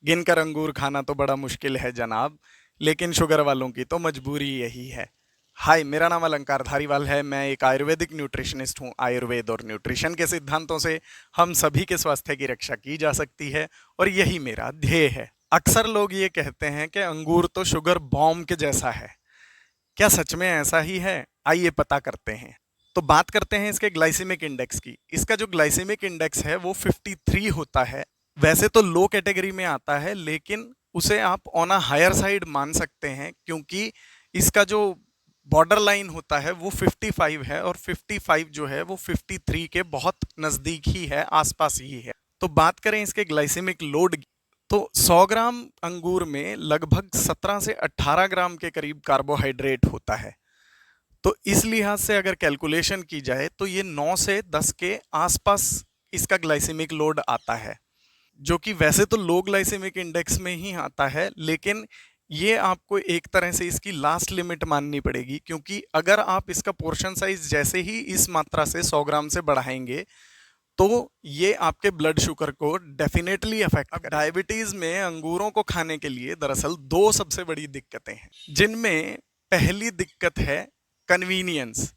गिनकर अंगूर खाना तो बड़ा मुश्किल है जनाब, लेकिन शुगर वालों की तो मजबूरी यही है। हाय, मेरा नाम अलंकार धारीवाल है। मैं एक आयुर्वेदिक न्यूट्रिशनिस्ट हूँ। आयुर्वेद और न्यूट्रिशन के सिद्धांतों से हम सभी के स्वास्थ्य की रक्षा की जा सकती है और यही मेरा ध्येय है। अक्सर लोग ये कहते हैं कि अंगूर तो शुगर बॉम्ब के जैसा है। क्या सच में ऐसा ही है? आइए पता करते हैं। तो बात करते हैं इसके ग्लाइसेमिक इंडेक्स की। इसका जो ग्लाइसेमिक इंडेक्स है वो 53 होता है। वैसे तो लो कैटेगरी में आता है, लेकिन उसे आप ऑन अ हायर साइड मान सकते हैं, क्योंकि इसका जो बॉर्डर लाइन होता है वो 55 है और 55 जो है वो 53 के बहुत नज़दीक ही है, आसपास ही है। तो बात करें इसके ग्लाइसेमिक लोड की, तो 100 ग्राम अंगूर में लगभग 17 से 18 ग्राम के करीब कार्बोहाइड्रेट होता है। तो इस लिहाज से अगर कैलकुलेशन की जाए तो ये 9 से 10 के आसपास इसका ग्लाइसेमिक लोड आता है, जो कि वैसे तो लो ग्लाइसेमिक इंडेक्स में ही आता है, लेकिन ये आपको एक तरह से इसकी लास्ट लिमिट माननी पड़ेगी, क्योंकि अगर आप इसका पोर्शन साइज जैसे ही इस मात्रा से 100 ग्राम से बढ़ाएंगे तो ये आपके ब्लड शुगर को डेफिनेटली अफेक्ट करेगा। डायबिटीज में अंगूरों को खाने के लिए दरअसल दो सबसे बड़ी दिक्कतें हैं, जिनमें पहली दिक्कत है कन्वीनियंस।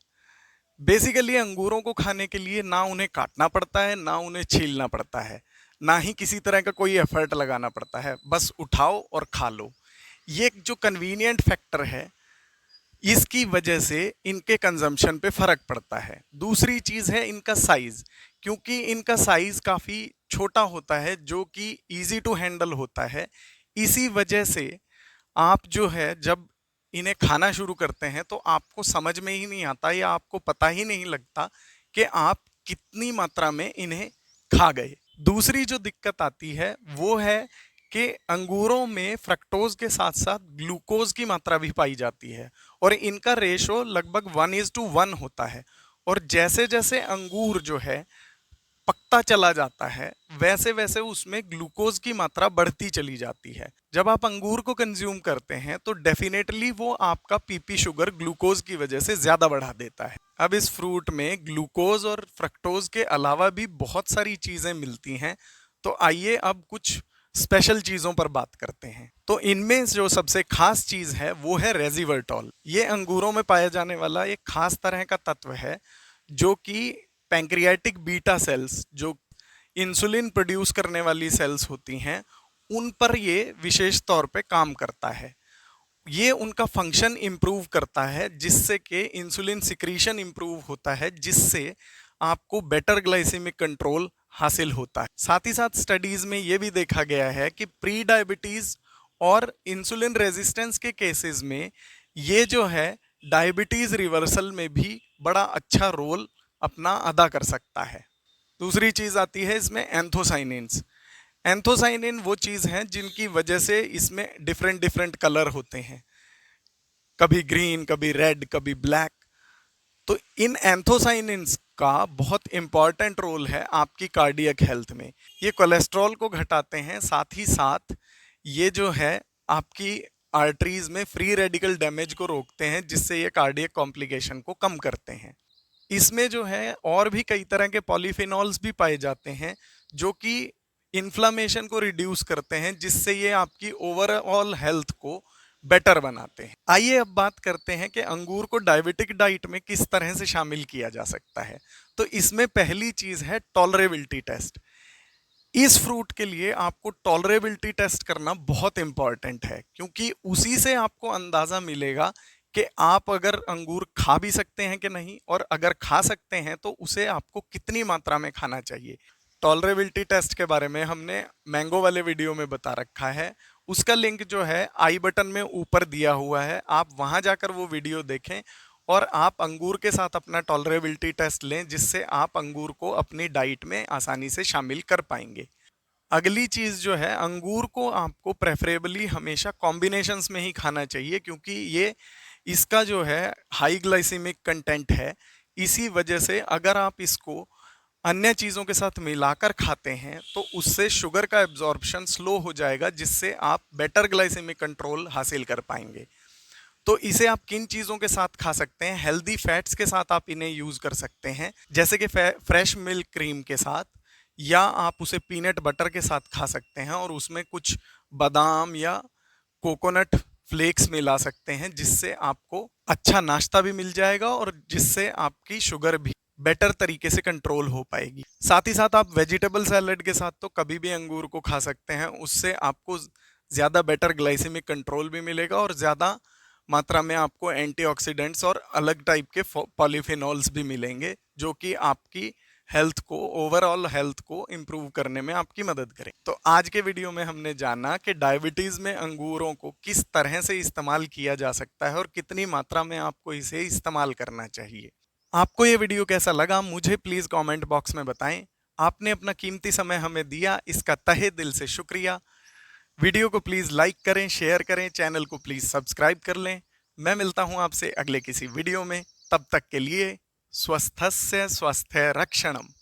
बेसिकली अंगूरों को खाने के लिए ना उन्हें काटना पड़ता है, ना उन्हें छीलना पड़ता है, ना ही किसी तरह का कोई एफर्ट लगाना पड़ता है, बस उठाओ और खा लो। ये जो कन्वीनियंट फैक्टर है, इसकी वजह से इनके कंजम्पशन पे फर्क पड़ता है। दूसरी चीज़ है इनका साइज, क्योंकि इनका साइज काफ़ी छोटा होता है, जो कि इजी टू हैंडल होता है। इसी वजह से आप जो है जब इन्हें खाना शुरू करते हैं तो आपको समझ में ही नहीं आता या आपको पता ही नहीं लगता कि आप कितनी मात्रा में इन्हें खा गए। दूसरी जो दिक्कत आती है वो है कि अंगूरों में फ्रक्टोज के साथ साथ ग्लूकोज की मात्रा भी पाई जाती है और इनका रेशो लगभग 1:1 होता है। और जैसे जैसे अंगूर जो है पकता चला जाता है, वैसे वैसे उसमें ग्लूकोज की मात्रा बढ़ती चली जाती है। जब आप अंगूर को कंज्यूम करते हैं तो डेफिनेटली वो आपका पीपी शुगर ग्लूकोज की वजह से ज़्यादा बढ़ा देता है। अब इस फ्रूट में ग्लूकोज और फ्रक्टोज के अलावा भी बहुत सारी चीज़ें मिलती हैं। तो आइए अब कुछ स्पेशल चीज़ों पर बात करते हैं। तो इनमें जो सबसे खास चीज़ है वो है रेजिवर्टॉल। ये अंगूरों में पाया जाने वाला एक खास तरह का तत्व है, जो कि पैंक्रियाटिक बीटा सेल्स, जो इंसुलिन प्रोड्यूस करने वाली सेल्स होती हैं, उन पर ये विशेष तौर पे काम करता है। ये उनका फंक्शन इम्प्रूव करता है, जिससे कि इंसुलिन सिक्रीशन इम्प्रूव होता है, जिससे आपको बेटर ग्लाइसेमिक कंट्रोल हासिल होता है। साथ ही साथ स्टडीज में ये भी देखा गया है कि प्री डायबिटीज और इंसुलिन रेजिस्टेंस के केसेस में ये जो है डायबिटीज रिवर्सल में भी बड़ा अच्छा रोल अपना अदा कर सकता है। दूसरी चीज़ आती है इसमें एंथोसाइनिन्स। एंथोसाइनिन वो चीज़ हैं जिनकी वजह से इसमें डिफरेंट डिफरेंट कलर होते हैं, कभी ग्रीन, कभी रेड, कभी ब्लैक। तो इन एंथोसाइनिन्स का बहुत इंपॉर्टेंट रोल है आपकी कार्डियक हेल्थ में। ये कोलेस्ट्रॉल को घटाते हैं, साथ ही साथ ये जो है आपकी आर्टरीज में फ्री रेडिकल डैमेज को रोकते हैं, जिससे ये कार्डियक कॉम्प्लिकेशन को कम करते हैं। इसमें जो है और भी कई तरह के पॉलीफिनॉल्स भी पाए जाते हैं, जो कि इन्फ्लामेशन को रिड्यूस करते हैं, जिससे ये आपकी ओवरऑल हेल्थ को बेटर बनाते हैं। आइए अब बात करते हैं कि अंगूर को डायबिटिक डाइट में किस तरह से शामिल किया जा सकता है। तो इसमें पहली चीज़ है टॉलरेबिलिटी टेस्ट। इस फ्रूट के लिए आपको टॉलरेबिलिटी टेस्ट करना बहुत इंपॉर्टेंट है, क्योंकि उसी से आपको अंदाज़ा मिलेगा कि आप अगर अंगूर खा भी सकते हैं कि नहीं, और अगर खा सकते हैं तो उसे आपको कितनी मात्रा में खाना चाहिए। टॉलरेबिलिटी टेस्ट के बारे में हमने मैंगो वाले वीडियो में बता रखा है। उसका लिंक जो है आई बटन में ऊपर दिया हुआ है, आप वहां जाकर वो वीडियो देखें और आप अंगूर के साथ अपना टॉलरेबिलिटी टेस्ट लें, जिससे आप अंगूर को अपनी डाइट में आसानी से शामिल कर पाएंगे। अगली चीज़ जो है, अंगूर को आपको प्रेफरेबली हमेशा कॉम्बिनेशंस में ही खाना चाहिए, क्योंकि ये इसका जो है हाई ग्लाइसेमिक कंटेंट है। इसी वजह से अगर आप इसको अन्य चीज़ों के साथ मिलाकर खाते हैं तो उससे शुगर का एब्जॉर्प्शन स्लो हो जाएगा, जिससे आप बेटर ग्लाइसेमिक कंट्रोल हासिल कर पाएंगे। तो इसे आप किन चीज़ों के साथ खा सकते हैं? हेल्दी फैट्स के साथ आप इन्हें यूज़ कर सकते हैं, जैसे कि फ्रेश मिल्क क्रीम के साथ, या आप उसे पीनट बटर के साथ खा सकते हैं और उसमें कुछ बादाम या कोकोनट फ्लेक्स मिला सकते हैं, जिससे आपको अच्छा नाश्ता भी मिल जाएगा और जिससे आपकी शुगर भी बेटर तरीके से कंट्रोल हो पाएगी। साथ ही साथ आप वेजिटेबल सैलेड के साथ तो कभी भी अंगूर को खा सकते हैं, उससे आपको ज़्यादा बेटर ग्लाइसेमिक कंट्रोल भी मिलेगा और ज़्यादा मात्रा में आपको एंटीऑक्सीडेंट्स और अलग टाइप के पॉलीफिनॉल्स भी मिलेंगे, जो कि आपकी हेल्थ को, ओवरऑल हेल्थ को इम्प्रूव करने में आपकी मदद करें। तो आज के वीडियो में हमने जाना कि डायबिटीज़ में अंगूरों को किस तरह से इस्तेमाल किया जा सकता है और कितनी मात्रा में आपको इसे इस्तेमाल करना चाहिए। आपको ये वीडियो कैसा लगा मुझे प्लीज़ कमेंट बॉक्स में बताएं। आपने अपना कीमती समय हमें दिया, इसका तहे दिल से शुक्रिया। वीडियो को प्लीज़ लाइक करें, शेयर करें, चैनल को प्लीज़ सब्सक्राइब कर लें। मैं मिलता हूं आपसे अगले किसी वीडियो में, तब तक के लिए स्वस्थस्य स्वास्थ्य रक्षणम।